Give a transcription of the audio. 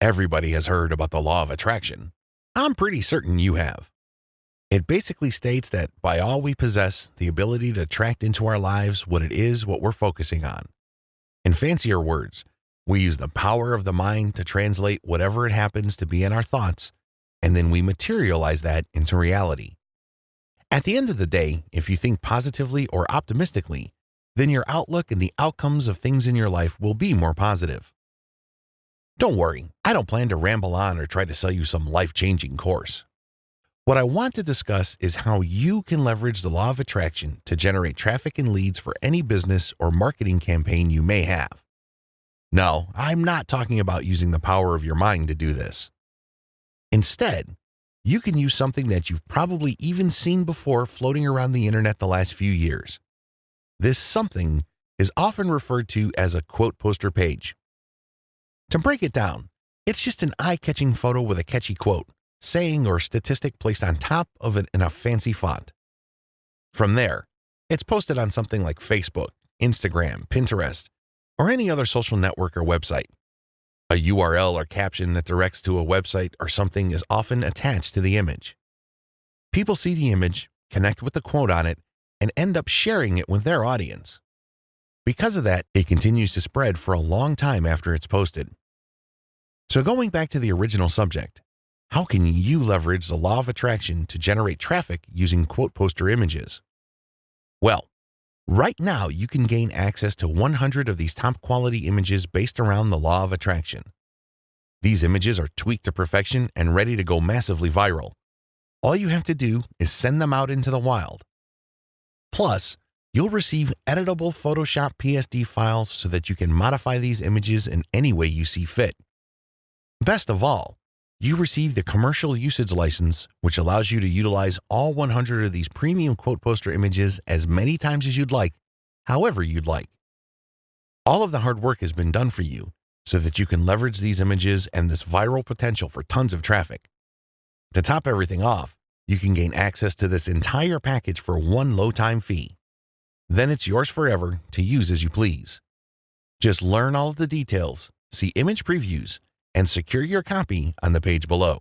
Everybody has heard about the law of attraction. I'm pretty certain you have. It basically states that by all we possess the ability to attract into our lives what we're focusing on. In fancier words, we use the power of the mind to translate whatever it happens to be in our thoughts, and then we materialize that into reality. At the end of the day, if you think positively or optimistically, then your outlook and the outcomes of things in your life will be more positive. Don't worry, I don't plan to ramble on or try to sell you some life-changing course. What I want to discuss is how you can leverage the law of attraction to generate traffic and leads for any business or marketing campaign you may have. No, I'm not talking about using the power of your mind to do this. Instead, you can use something that you've probably even seen before floating around the internet the last few years. This something is often referred to as a quote poster page. To break it down, it's just an eye-catching photo with a catchy quote, saying, or statistic placed on top of it in a fancy font. From there, it's posted on something like Facebook, Instagram, Pinterest, or any other social network or website. A URL or caption that directs to a website or something is often attached to the image. People see the image, connect with the quote on it, and end up sharing it with their audience. Because of that, it continues to spread for a long time after it's posted. So going back to the original subject, how can you leverage the law of attraction to generate traffic using quote poster images? Well, right now you can gain access to 100 of these top quality images based around the law of attraction. These images are tweaked to perfection and ready to go massively viral. All you have to do is send them out into the wild. Plus, you'll receive editable Photoshop PSD files so that you can modify these images in any way you see fit. Best of all, you receive the commercial usage license, which allows you to utilize all 100 of these premium quote poster images as many times as you'd like, however you'd like. All of the hard work has been done for you so that you can leverage these images and this viral potential for tons of traffic. To top everything off, you can gain access to this entire package for one low-time fee. Then it's yours forever to use as you please. Just learn all of the details, see image previews, and secure your copy on the page below.